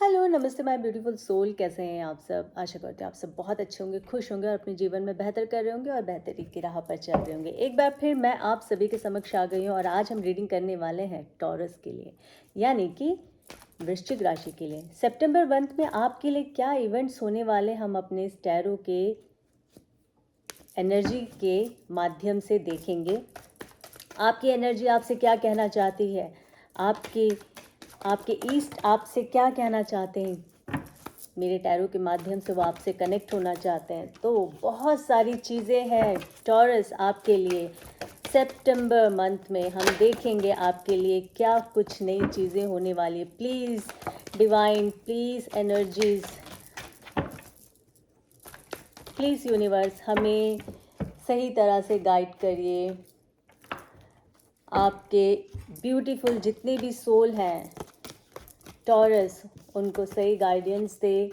Hello, नमस्ते my beautiful soul. कैसे हैं आप सब? आशा करते हैं आप सब बहुत अच्छे होंगे, खुश होंगे और अपने जीवन में बेहतर कर रहे होंगे और बेहतरी की राह पर चल रहे होंगे। एक बार फिर मैं आप सभी के समक्ष आ गई हूँ और आज हम रीडिंग करने वाले हैं टॉरस के लिए, यानी कि वृश्चिक राशि के लिए। सितंबर मंथ में आपके लिए क्या इवेंट्स होने वाले, हम अपने इस टैरो के एनर्जी के माध्यम से देखेंगे। आपकी एनर्जी आपसे क्या कहना चाहती है, आपके ईस्ट आपसे क्या कहना चाहते हैं, मेरे टैरो के माध्यम से वो आपसे कनेक्ट होना चाहते हैं। तो बहुत सारी चीज़ें हैं टॉरस आपके लिए। सितंबर मंथ में हम देखेंगे आपके लिए क्या कुछ नई चीज़ें होने वाली है। Please divine, please energies, please universe हमें सही तरह से गाइड करिए। आपके ब्यूटीफुल जितने भी सोल हैं टॉरस, उनको सही गाइडेंस दे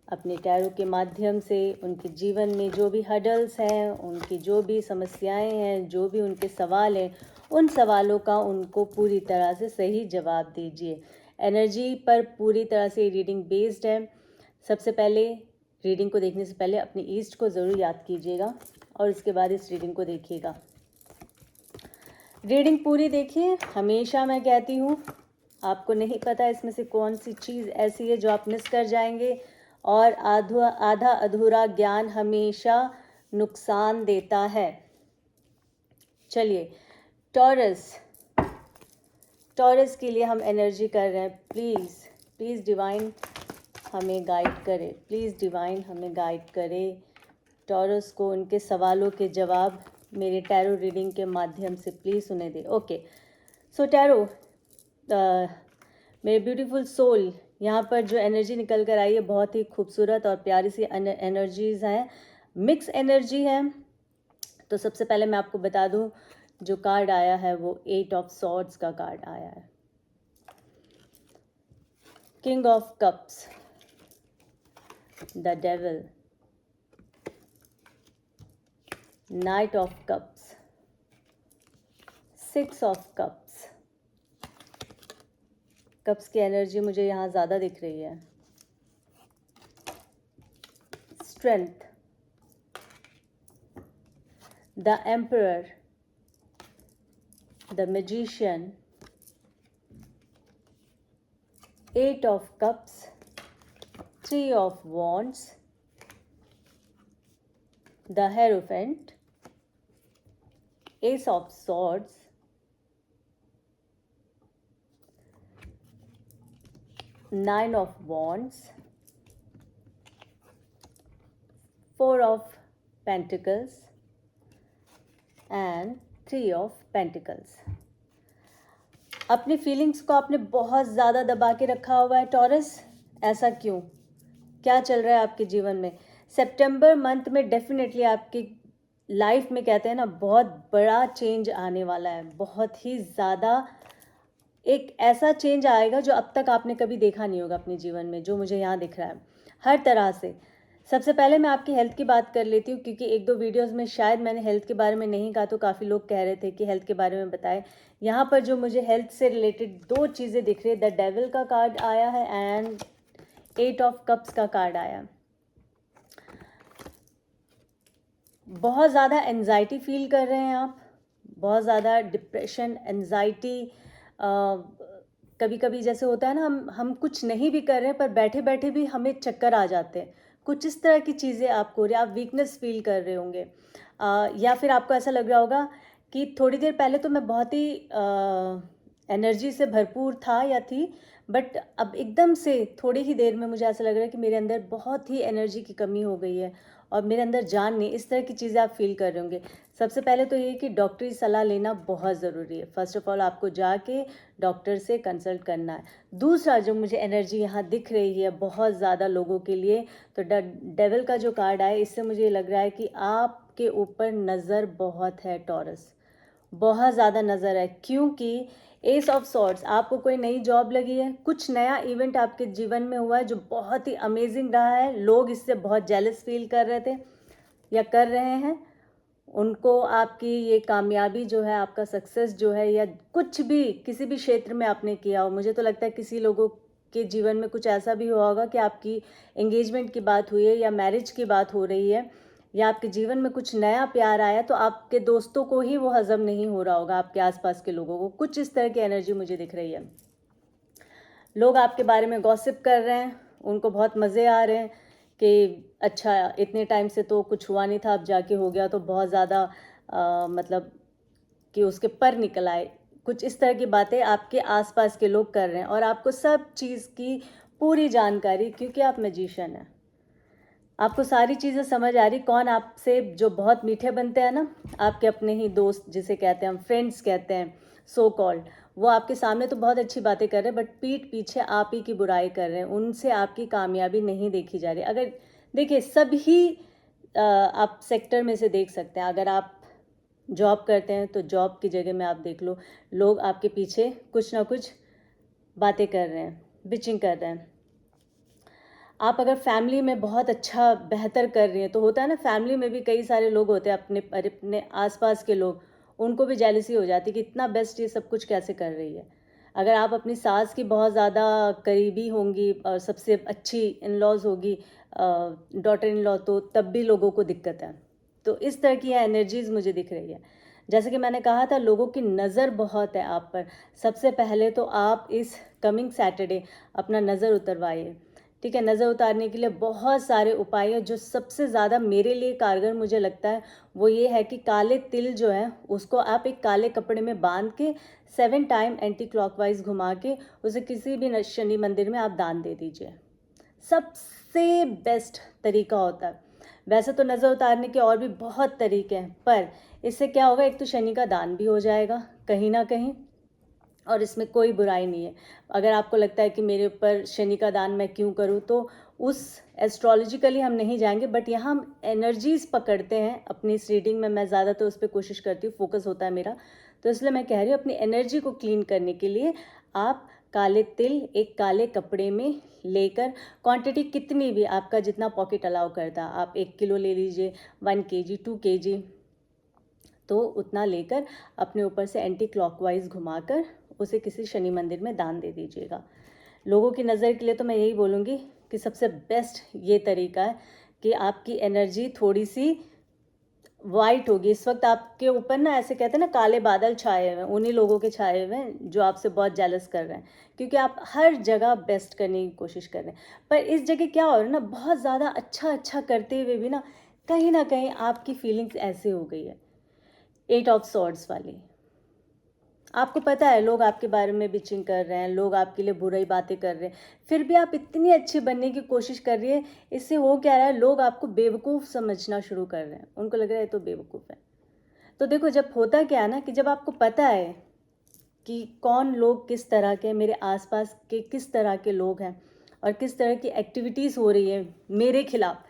अपने टैरो के माध्यम से। उनके जीवन में जो भी हडल्स हैं, उनकी जो भी समस्याएं हैं, जो भी उनके सवाल हैं, उन सवालों का उनको पूरी तरह से सही जवाब दीजिए। एनर्जी पर पूरी तरह से रीडिंग बेस्ड है। सबसे पहले रीडिंग को देखने से पहले अपने ईस्ट को ज़रूर याद कीजिएगा और उसके बाद इस रीडिंग को देखिएगा। रीडिंग पूरी देखिए। हमेशा मैं कहती हूँ, आपको नहीं पता इसमें से कौन सी चीज़ ऐसी है जो आप मिस कर जाएंगे, और आधा अधूरा ज्ञान हमेशा नुकसान देता है। चलिए, टॉरस के लिए हम एनर्जी कर रहे हैं। प्लीज़ डिवाइन हमें गाइड करे, प्लीज़ डिवाइन हमें गाइड करे। टॉरस को उनके सवालों के जवाब मेरे टैरो रीडिंग के माध्यम से प्लीज़ उन्हें दे। ओके, सो टैरो, मेरे ब्यूटीफुल सोल, यहाँ पर जो एनर्जी निकल कर आई है बहुत ही खूबसूरत और प्यारी सी एनर्जीज़ हैं, मिक्स एनर्जी है। तो सबसे पहले मैं आपको बता दूँ, जो कार्ड आया है वो 8 ऑफ सॉर्ड्स का कार्ड आया है। King of cups, the devil, night of cups, 6 of cups. Cups की एनर्जी मुझे यहाँ ज़्यादा दिख रही है। Strength, the emperor, the magician, 8 of cups, 3 of wands, the Hierophant, Ace of swords, 9 of wands, 4 of pentacles and 3 of pentacles। अपनी feelings को आपने बहुत ज़्यादा दबा के रखा हुआ है टॉरस, ऐसा क्यों? क्या चल रहा है आपके जीवन में? सितंबर मंथ में डेफिनेटली आपकी लाइफ में, कहते हैं ना, बहुत बड़ा चेंज आने वाला है। बहुत ही ज़्यादा एक ऐसा चेंज आएगा जो अब तक आपने कभी देखा नहीं होगा अपने जीवन में, जो मुझे यहाँ दिख रहा है हर तरह से। सबसे पहले मैं आपकी हेल्थ की बात कर लेती हूँ, क्योंकि एक दो वीडियोस में शायद मैंने हेल्थ के बारे में नहीं कहा, तो काफ़ी लोग कह रहे थे कि हेल्थ के बारे में बताएं। यहाँ पर जो मुझे हेल्थ से रिलेटेड दो चीज़ें दिख रही है, द डेविल का कार्ड आया है एंड 8 ऑफ कप्स का कार्ड आया। बहुत ज़्यादा एंजाइटी फील कर रहे हैं आप, बहुत ज़्यादा डिप्रेशन, एंजाइटी। कभी कभी जैसे होता है ना, हम कुछ नहीं भी कर रहे हैं पर बैठे बैठे भी हमें चक्कर आ जाते हैं। कुछ इस तरह की चीज़ें आपको हो रही है, आप वीकनेस फील कर रहे होंगे, या फिर आपको ऐसा लग रहा होगा कि थोड़ी देर पहले तो मैं बहुत ही एनर्जी से भरपूर था या थी, बट अब एकदम से थोड़ी ही देर में मुझे ऐसा लग रहा है कि मेरे अंदर बहुत ही एनर्जी की कमी हो गई है और मेरे अंदर जान नहीं। इस तरह की चीज़ें आप फील कर रहे होंगे। सबसे पहले तो ये कि डॉक्टरी सलाह लेना बहुत ज़रूरी है। फर्स्ट ऑफ ऑल आपको जाके डॉक्टर से कंसल्ट करना है। दूसरा, जो मुझे एनर्जी यहाँ दिख रही है बहुत ज़्यादा लोगों के लिए, तो डेविल का जो कार्ड आया, इससे मुझे लग रहा है कि आपके ऊपर नज़र बहुत है टॉरस, बहुत ज़्यादा नज़र है। क्योंकि एस ऑफ सॉर्ड्स, आपको कोई नई जॉब लगी है, कुछ नया इवेंट आपके जीवन में हुआ है जो बहुत ही अमेजिंग रहा है। लोग इससे बहुत जेलस फील कर रहे थे या कर रहे हैं। उनको आपकी ये कामयाबी जो है, आपका सक्सेस जो है, या कुछ भी किसी भी क्षेत्र में आपने किया हो, मुझे तो लगता है किसी लोगों आपके जीवन में कुछ ऐसा भी हुआ होगा कि आपकी एंगेजमेंट की बात हुई है या मैरिज की बात हो रही है या आपके जीवन में कुछ नया प्यार आया, तो आपके दोस्तों को ही वो हजम नहीं हो रहा होगा, आपके आसपास के लोगों को। कुछ इस तरह की एनर्जी मुझे दिख रही है। लोग आपके बारे में गॉसिप कर रहे हैं, उनको बहुत मज़े आ रहे हैं कि अच्छा इतने टाइम से तो कुछ हुआ नहीं था, अब जाके हो गया, तो बहुत ज़्यादा मतलब कि उसके पर निकल आए। कुछ इस तरह की बातें आपके आसपास के लोग कर रहे हैं और आपको सब चीज़ की पूरी जानकारी, क्योंकि आप मैजिशियन हैं, आपको सारी चीज़ें समझ आ रही। कौन आपसे जो बहुत मीठे बनते हैं ना, आपके अपने ही दोस्त जिसे कहते हैं हम फ्रेंड्स कहते हैं सो कॉल्ड, वो आपके सामने तो बहुत अच्छी बातें कर रहे हैं, बट पीठ पीछे आप ही की बुराई कर रहे हैं, उनसे आपकी कामयाबी नहीं देखी जा रही। अगर देखिए सभी आप सेक्टर में से देख सकते हैं, अगर आप जॉब करते हैं तो जॉब की जगह में आप देख लो, लोग आपके पीछे कुछ ना कुछ बातें कर रहे हैं, बिचिंग कर रहे हैं। आप अगर फैमिली में बहुत अच्छा बेहतर कर रही हैं, तो होता है ना, फैमिली में भी कई सारे लोग होते हैं अपने आसपास के लोग, उनको भी जेलसी हो जाती है कि इतना बेस्ट ये सब कुछ कैसे कर रही है। अगर आप अपनी सास की बहुत ज़्यादा करीबी होंगी और सबसे अच्छी इन लॉज होगी डॉटर इन लॉ, तो तब भी लोगों को दिक्कत है। तो इस तरह की एनर्जीज़ मुझे दिख रही है। जैसे कि मैंने कहा था, लोगों की नज़र बहुत है आप पर। सबसे पहले तो आप इस कमिंग सैटरडे अपना नज़र उतरवाइए, ठीक है। नज़र उतारने के लिए बहुत सारे उपाय हैं। जो सबसे ज़्यादा मेरे लिए कारगर मुझे लगता है वो ये है कि काले तिल जो है उसको आप एक काले कपड़े में बांध के 7 टाइम एंटी क्लॉकवाइज घुमा के उसे किसी भी शनि मंदिर में आप दान दे दीजिए। सबसे बेस्ट तरीका होता है। वैसे तो नज़र उतारने के और भी बहुत तरीके हैं, पर इससे क्या होगा, एक तो शनि का दान भी हो जाएगा कहीं ना कहीं, और इसमें कोई बुराई नहीं है। अगर आपको लगता है कि मेरे ऊपर शनि का दान मैं क्यों करूं, तो उस एस्ट्रोलॉजिकली हम नहीं जाएंगे, बट यहाँ हम एनर्जीज पकड़ते हैं अपनी इस रीडिंग में। मैं ज़्यादातर उस पर कोशिश करती हूँ, फोकस होता है मेरा, तो इसलिए मैं कह रही हूँ अपनी एनर्जी को क्लीन करने के लिए आप काले तिल एक काले कपड़े में लेकर, क्वांटिटी कितनी भी आपका जितना पॉकेट अलाउ करता, आप 1 किलो ले लीजिए, 1 kg 2 kg, तो उतना लेकर अपने ऊपर से एंटी क्लॉकवाइज घुमाकर उसे किसी शनि मंदिर में दान दे दीजिएगा। लोगों की नज़र के लिए तो मैं यही बोलूँगी कि सबसे बेस्ट ये तरीका है कि आपकी एनर्जी थोड़ी सी वाइट होगी। इस वक्त आपके ऊपर ना, ऐसे कहते हैं ना, काले बादल छाए हुए हैं, उन्हीं लोगों के छाए हुए हैं जो आपसे बहुत जेलस कर रहे हैं, क्योंकि आप हर जगह बेस्ट करने की कोशिश कर रहे हैं। पर इस जगह क्या हो रहा है ना, बहुत ज़्यादा अच्छा करते हुए भी ना कहीं आपकी फीलिंग्स ऐसे हो गई है 8 ऑफ सॉर्ड्स वाली। आपको पता है लोग आपके बारे में बिचिंग कर रहे हैं, लोग आपके लिए बुराई बातें कर रहे हैं, फिर भी आप इतनी अच्छी बनने की कोशिश कर रही है। इससे हो क्या रहा है, लोग आपको बेवकूफ़ समझना शुरू कर रहे हैं, उनको लग रहा है तो बेवकूफ़ है। तो देखो, जब होता क्या है ना, कि जब आपको पता है कि कौन लोग किस तरह के, मेरे आसपास के किस तरह के लोग हैं और किस तरह की एक्टिविटीज़ हो रही है मेरे खिलाफ,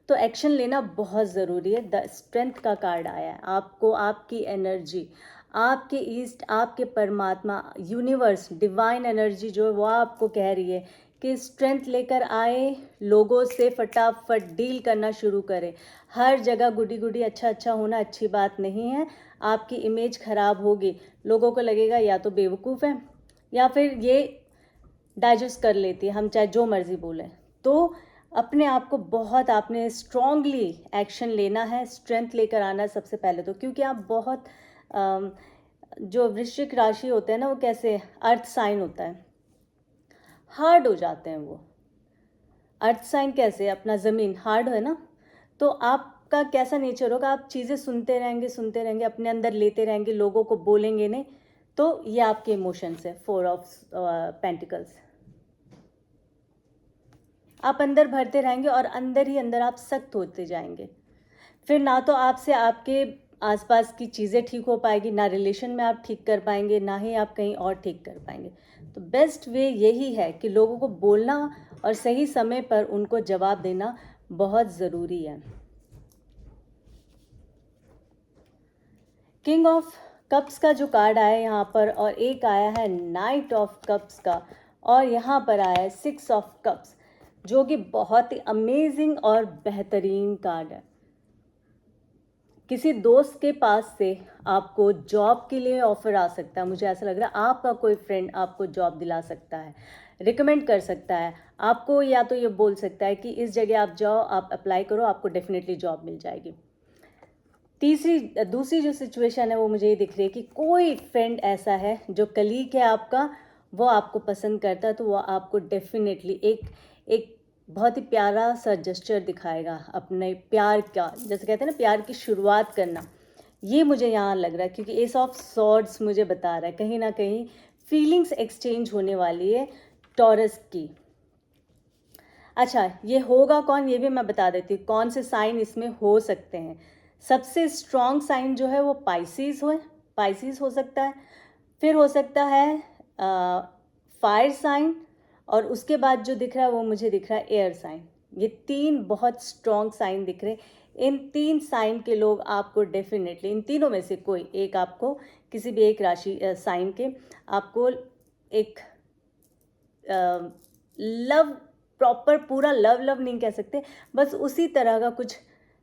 तो एक्शन लेना बहुत ज़रूरी है। द स्ट्रेंथ का कार्ड आया है आपको, आपकी एनर्जी, आपके ईस्ट, आपके परमात्मा, यूनिवर्स, डिवाइन एनर्जी जो है वो आपको कह रही है कि स्ट्रेंथ लेकर आए, लोगों से फटाफट डील करना शुरू करें। हर जगह गुडी गुडी अच्छा होना अच्छी बात नहीं है, आपकी इमेज खराब होगी, लोगों को लगेगा या तो बेवकूफ़ है या फिर ये डाइजेस्ट कर लेती है, हम चाहे जो मर्ज़ी बोलें। तो अपने आप को बहुत आपने स्ट्रांगली एक्शन लेना है, स्ट्रेंथ लेकर आना है सबसे पहले तो, क्योंकि आप बहुत जो वृश्चिक राशि होते हैं ना, वो कैसे अर्थ साइन होता है, हार्ड हो जाते हैं वो। अर्थ साइन कैसे, अपना ज़मीन हार्ड है ना, तो आपका कैसा नेचर होगा, आप चीज़ें सुनते रहेंगे, अपने अंदर लेते रहेंगे, लोगों को बोलेंगे नहीं। तो ये आपके इमोशंस है, 4 ऑफ पेंटिकल्स। आप अंदर भरते रहेंगे और अंदर ही अंदर आप सख्त होते जाएंगे। फिर ना तो आपसे आपके आसपास की चीज़ें ठीक हो पाएगी, ना रिलेशन में आप ठीक कर पाएंगे, ना ही आप कहीं और ठीक कर पाएंगे। तो बेस्ट वे यही है कि लोगों को बोलना और सही समय पर उनको जवाब देना बहुत ज़रूरी है। किंग ऑफ कप्स का जो कार्ड आया है यहाँ पर, और एक आया है नाइट ऑफ कप्स का, और यहाँ पर आया है 6 ऑफ कप्स, जो कि बहुत ही अमेजिंग और बेहतरीन कार्ड है। किसी दोस्त के पास से आपको जॉब के लिए ऑफ़र आ सकता है, मुझे ऐसा लग रहा है आपका कोई फ्रेंड आपको जॉब दिला सकता है, रिकमेंड कर सकता है आपको, या तो ये बोल सकता है कि इस जगह आप जाओ, आप अप्लाई करो, आपको डेफिनेटली जॉब मिल जाएगी। दूसरी जो सिचुएशन है वो मुझे ये दिख रही है कि कोई फ्रेंड ऐसा है जो कलीग है आपका, वो आपको पसंद करता है, तो वो आपको डेफिनेटली एक बहुत ही प्यारा सा जेस्चर दिखाएगा अपने प्यार का, जैसे कहते हैं ना प्यार की शुरुआत करना। ये मुझे यहाँ लग रहा है क्योंकि एस ऑफ सॉर्ड्स मुझे बता रहा है कहीं ना कहीं फीलिंग्स एक्सचेंज होने वाली है टॉरस की। अच्छा, ये होगा कौन ये भी मैं बता देती हूँ, कौन से साइन इसमें हो सकते हैं। सबसे स्ट्रॉन्ग साइन जो है वो पाइसिस हो सकता है, फिर हो सकता है फायर साइन, और उसके बाद जो दिख रहा है वो मुझे दिख रहा है एयर साइन। ये 3 बहुत स्ट्रॉन्ग साइन दिख रहे हैं। इन 3 साइन के लोग आपको डेफिनेटली, इन तीनों में से कोई एक आपको, किसी भी एक राशि साइन के आपको एक लव, प्रॉपर पूरा लव नहीं कह सकते, बस उसी तरह का कुछ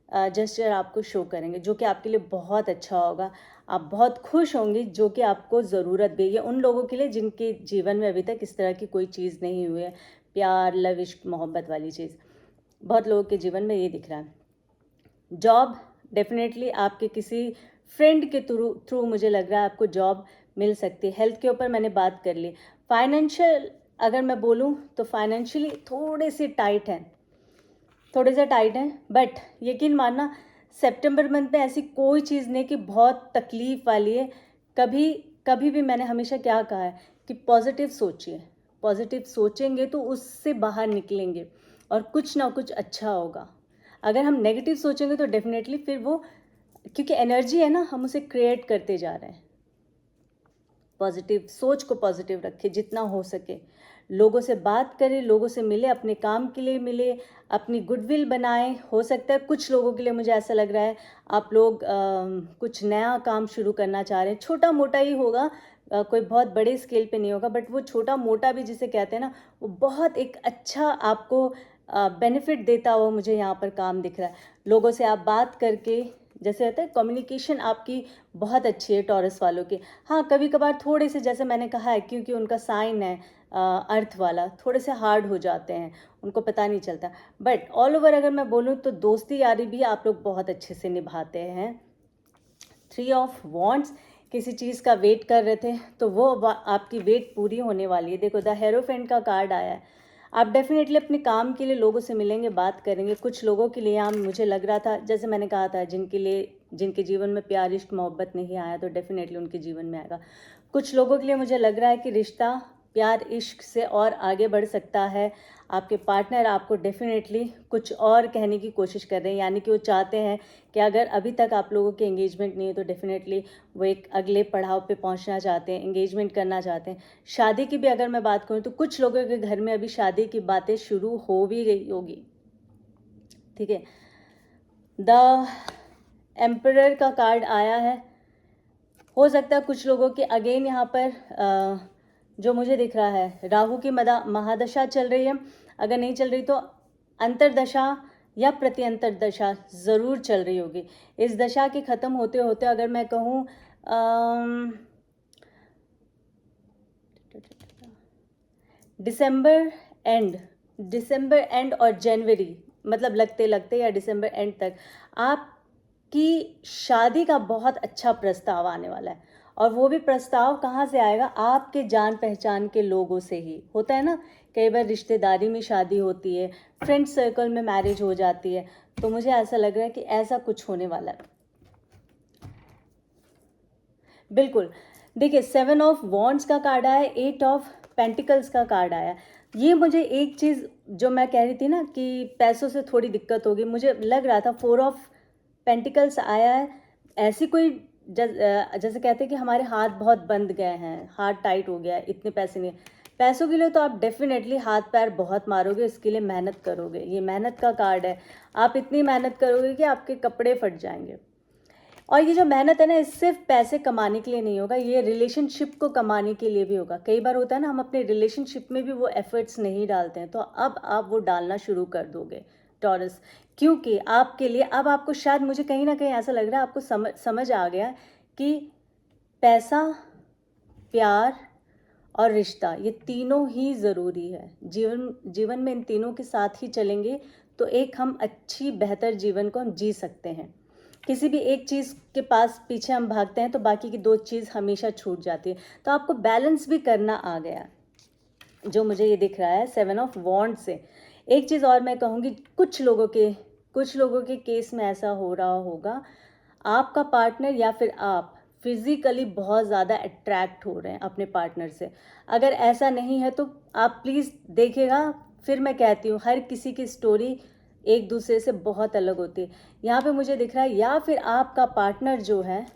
जेस्चर आपको शो करेंगे जो कि आपके लिए बहुत अच्छा होगा। आप बहुत खुश होंगे, जो कि आपको ज़रूरत भी है उन लोगों के लिए जिनके जीवन में अभी तक इस तरह की कोई चीज़ नहीं हुई है, प्यार, लव, इश्क, मोहब्बत वाली चीज़। बहुत लोगों के जीवन में ये दिख रहा है। जॉब डेफिनेटली आपके किसी फ्रेंड के थ्रू मुझे लग रहा है आपको जॉब मिल सकती है। हेल्थ के ऊपर मैंने बात कर ली। फाइनेंशियल अगर मैं बोलूँ तो फाइनेंशियली थोड़े से टाइट हैं, बट यकीन मानना सितंबर मंथ में ऐसी कोई चीज़ नहीं कि बहुत तकलीफ़ वाली है। कभी भी मैंने हमेशा क्या कहा है कि पॉजिटिव सोचिए, पॉजिटिव सोचेंगे तो उससे बाहर निकलेंगे और कुछ ना कुछ अच्छा होगा। अगर हम नेगेटिव सोचेंगे तो डेफिनेटली फिर वो, क्योंकि एनर्जी है ना, हम उसे क्रिएट करते जा रहे हैं। पॉजिटिव सोच को पॉजिटिव रखें जितना हो सके, लोगों से बात करें, लोगों से मिले, अपने काम के लिए मिले, अपनी गुडविल बनाएं। हो सकता है कुछ लोगों के लिए मुझे ऐसा लग रहा है आप लोग कुछ नया काम शुरू करना चाह रहे हैं, छोटा मोटा ही होगा, कोई बहुत बड़े स्केल पे नहीं होगा, बट वो छोटा मोटा भी जिसे कहते हैं ना, वो बहुत एक अच्छा आपको बेनिफिट देता हुआ मुझे यहाँ पर काम दिख रहा है। लोगों से आप बात करके, जैसे रहता है कम्युनिकेशन आपकी बहुत अच्छी है टॉरस वालों की। हाँ, कभी कभार थोड़े से, जैसे मैंने कहा है, क्योंकि उनका साइन है अर्थ वाला, थोड़े से हार्ड हो जाते हैं, उनको पता नहीं चलता। बट ऑल ओवर अगर मैं बोलूँ तो दोस्ती यारी भी आप लोग बहुत अच्छे से निभाते हैं। 3 ऑफ वॉन्ड्स, किसी चीज़ का वेट कर रहे थे तो वो आपकी वेट पूरी होने वाली है। देखो द हेरोफेंट का कार्ड आया है। आप डेफिनेटली अपने काम के लिए लोगों से मिलेंगे, बात करेंगे। कुछ लोगों के लिए यहाँ मुझे लग रहा था, जैसे मैंने कहा था, जिनके जीवन में प्यार, इश्क, मोहब्बत नहीं आया तो डेफिनेटली उनके जीवन में आएगा। कुछ लोगों के लिए मुझे लग रहा है कि रिश्ता प्यार इश्क से और आगे बढ़ सकता है। आपके पार्टनर आपको डेफिनेटली कुछ और कहने की कोशिश कर रहे हैं, यानी कि वो चाहते हैं कि अगर अभी तक आप लोगों की एंगेजमेंट नहीं है तो डेफिनेटली वो एक अगले पड़ाव पे पहुंचना चाहते हैं, एंगेजमेंट करना चाहते हैं। शादी की भी अगर मैं बात करूं तो कुछ लोगों के घर में अभी शादी की बातें शुरू हो भी गई होगी। ठीक है, द एम्परर का कार्ड आया है। हो सकता है कुछ लोगों के अगेन यहाँ पर जो मुझे दिख रहा है, राहु की महादशा चल रही है। अगर नहीं चल रही तो अंतरदशा या प्रत्यंतर दशा ज़रूर चल रही होगी। इस दशा के ख़त्म होते होते अगर मैं कहूँ दिसंबर एंड और जनवरी, मतलब लगते लगते या दिसंबर एंड तक आपकी शादी का बहुत अच्छा प्रस्ताव आने वाला है। और वो भी प्रस्ताव कहाँ से आएगा? आपके जान पहचान के लोगों से ही। होता है ना, कई बार रिश्तेदारी में शादी होती है, फ्रेंड सर्कल में मैरिज हो जाती है, तो मुझे ऐसा लग रहा है कि ऐसा कुछ होने वाला है। बिल्कुल, देखिए 7 ऑफ वॉन्ड्स का कार्ड आया, 8 ऑफ पेंटिकल्स का कार्ड आया। ये मुझे एक चीज़ जो मैं कह रही थी ना कि पैसों से थोड़ी दिक्कत होगी, मुझे लग रहा था 4 ऑफ पेंटिकल्स आया है। ऐसी कोई जैसे कहते हैं कि हमारे हाथ बहुत बंद गए हैं, हाथ टाइट हो गया है, इतने पैसे नहीं। पैसों के लिए तो आप डेफिनेटली हाथ पैर बहुत मारोगे, इसके लिए मेहनत करोगे। ये मेहनत का कार्ड है, आप इतनी मेहनत करोगे कि आपके कपड़े फट जाएंगे। और ये जो मेहनत है ना, इस सिर्फ पैसे कमाने के लिए नहीं होगा, ये रिलेशनशिप को कमाने के लिए भी होगा। कई बार होता है ना, हम अपने रिलेशनशिप में भी वो एफर्ट्स नहीं डालते हैं, तो अब आप वो डालना शुरू कर दोगे टॉरस, क्योंकि आपके लिए अब आपको शायद, मुझे कहीं ना कहीं ऐसा लग रहा है आपको समझ आ गया कि पैसा, प्यार और रिश्ता, ये तीनों ही ज़रूरी है। जीवन में इन तीनों के साथ ही चलेंगे तो एक हम अच्छी बेहतर जीवन को हम जी सकते हैं। किसी भी एक चीज़ के पास पीछे हम भागते हैं तो बाकी की 2 चीज़ हमेशा छूट जाती है। तो आपको बैलेंस भी करना आ गया, जो मुझे ये दिख रहा है 7 ऑफ वॉन्ड से। एक चीज़ और मैं कहूँगी, कुछ लोगों के केस में ऐसा हो रहा होगा, आपका पार्टनर या फिर आप फिज़िकली बहुत ज़्यादा अट्रैक्ट हो रहे हैं अपने पार्टनर से। अगर ऐसा नहीं है तो आप प्लीज़ देखिएगा। फिर मैं कहती हूँ, हर किसी की स्टोरी एक दूसरे से बहुत अलग होती है। यहाँ पे मुझे दिख रहा है, या फिर आपका पार्टनर जो है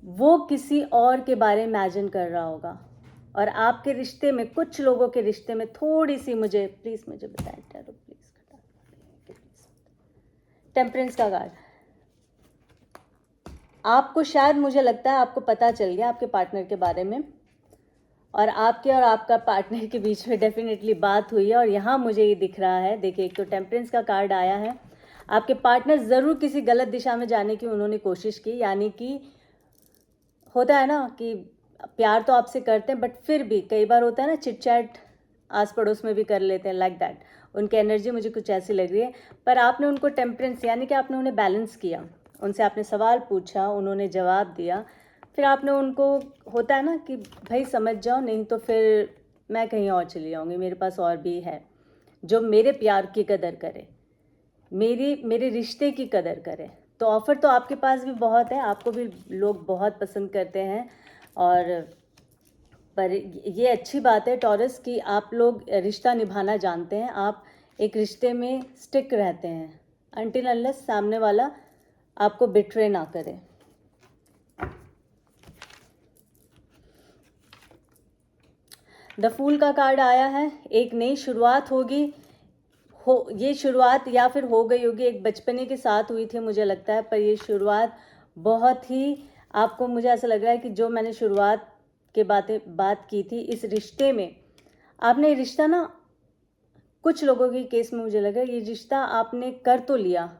वो किसी और के बारे में इमेजिन कर रहा होगा, और आपके रिश्ते में, कुछ लोगों के रिश्ते में थोड़ी सी, मुझे प्लीज़ मुझे बताएं टैरो, प्लीज़। टेम्परेंस का कार्ड, आपको शायद, मुझे लगता है आपको पता चल गया आपके पार्टनर के बारे में, और आपके और आपका पार्टनर के बीच में डेफिनेटली बात हुई है। और यहाँ मुझे ये दिख रहा है, देखिए, एक तो टेम्परेंस का कार्ड आया है। आपके पार्टनर ज़रूर किसी गलत दिशा में जाने की उन्होंने कोशिश की, यानी कि होता है ना कि प्यार तो आपसे करते हैं, बट फिर भी कई बार होता है ना, चिट चैट आस पड़ोस में भी कर लेते हैं, लाइक दैट। उनकी एनर्जी मुझे कुछ ऐसी लग रही है। पर आपने उनको टेम्परेंस, यानी कि आपने उन्हें बैलेंस किया। उनसे आपने सवाल पूछा, उन्होंने जवाब दिया, फिर आपने उनको, होता है ना कि भाई समझ जाओ, नहीं तो फिर मैं कहीं और चली जाऊँगी, मेरे पास और भी है जो मेरे प्यार की कदर करे, मेरे रिश्ते की कदर करे। तो ऑफ़र तो आपके पास भी बहुत है, आपको भी लोग बहुत पसंद करते हैं। और पर ये अच्छी बात है टॉरस कि आप लोग रिश्ता निभाना जानते हैं, आप एक रिश्ते में स्टिक रहते हैं अनटिल अनलेस सामने वाला आपको बिट्रे ना करे। द फूल का कार्ड आया है, एक नई शुरुआत होगी, ये शुरुआत या फिर हो गई होगी, एक बचपने के साथ हुई थी मुझे लगता है, पर ये शुरुआत बहुत ही, आपको, मुझे ऐसा लग रहा है कि जो मैंने शुरुआत के बात की थी इस रिश्ते में, आपने रिश्ता ना, कुछ लोगों के केस में मुझे लग रहा है ये रिश्ता आपने कर तो लिया।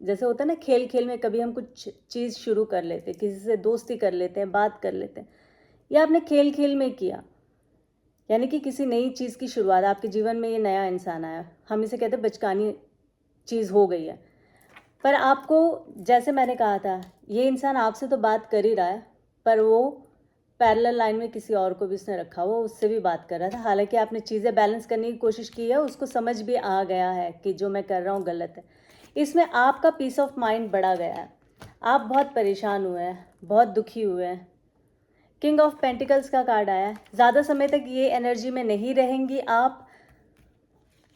जैसे होता है ना, खेल खेल में कभी हम कुछ चीज़ शुरू कर लेते हैं, किसी से दोस्ती कर लेते हैं, बात कर लेते हैं, या आपने खेल खेल में किया, यानी कि किसी नई चीज़ की शुरुआत, आपके जीवन में ये नया इंसान आया, हम इसे कहते हैं बचकानी चीज़ हो गई है। पर आपको, जैसे मैंने कहा था, ये इंसान आपसे तो बात कर ही रहा है, पर वो पैरेलल लाइन में किसी और को भी उसने रखा, वो उससे भी बात कर रहा था। हालांकि आपने चीज़ें बैलेंस करने की कोशिश की है, उसको समझ भी आ गया है कि जो मैं कर रहा हूँ गलत है। इसमें आपका पीस ऑफ माइंड बढ़ा गया है, आप बहुत परेशान हुए हैं, बहुत दुखी हुए हैं। किंग ऑफ पेंटिकल्स का कार्ड आया है, ज़्यादा समय तक ये एनर्जी में नहीं रहेंगी आप,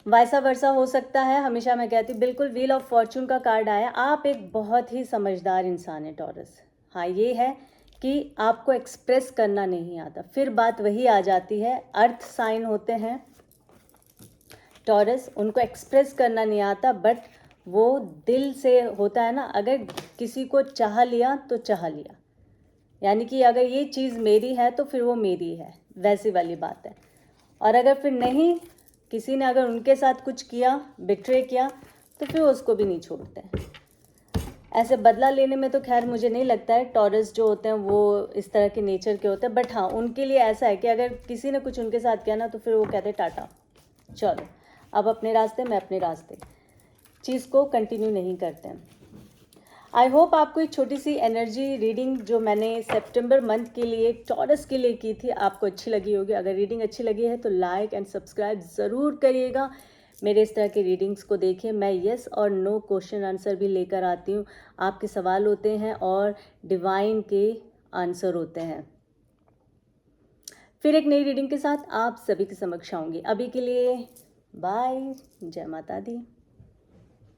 वैसा वर्सा हो सकता है, हमेशा मैं कहती हूँ। बिल्कुल व्हील ऑफ फॉर्चून का कार्ड आया, आप एक बहुत ही समझदार इंसान है टॉरस। हाँ, ये है कि आपको एक्सप्रेस करना नहीं आता, फिर बात वही आ जाती है, अर्थ साइन होते हैं टॉरस, उनको एक्सप्रेस करना नहीं आता, बट वो दिल से होता है ना, अगर किसी को चाह लिया तो चाह लिया, यानी कि अगर ये चीज़ मेरी है तो फिर वो मेरी है, वैसी वाली बात है। और अगर फिर नहीं, किसी ने अगर उनके साथ कुछ किया, बिट्रे किया, तो फिर उसको भी नहीं छोड़ते हैं। ऐसे बदला लेने में तो खैर मुझे नहीं लगता है टॉरस जो होते हैं वो इस तरह के नेचर के होते हैं, बट हाँ, उनके लिए ऐसा है कि अगर किसी ने कुछ उनके साथ किया ना, तो फिर वो कहते हैं टाटा, चलो अब अपने रास्ते, मैं अपने रास्ते, चीज़ को कंटिन्यू नहीं करते हैं। आई होप आपको एक छोटी सी एनर्जी रीडिंग जो मैंने सितंबर मंथ के लिए टॉरस के लिए की थी आपको अच्छी लगी होगी। अगर रीडिंग अच्छी लगी है तो लाइक एंड सब्सक्राइब ज़रूर करिएगा। मेरे इस तरह के रीडिंग्स को देखिए, मैं येस और नो क्वेश्चन आंसर भी लेकर आती हूँ। आपके सवाल होते हैं और डिवाइन के आंसर होते हैं। फिर एक नई रीडिंग के साथ आप सभी के समक्ष आऊँगी। अभी के लिए बाय, जय माता दी।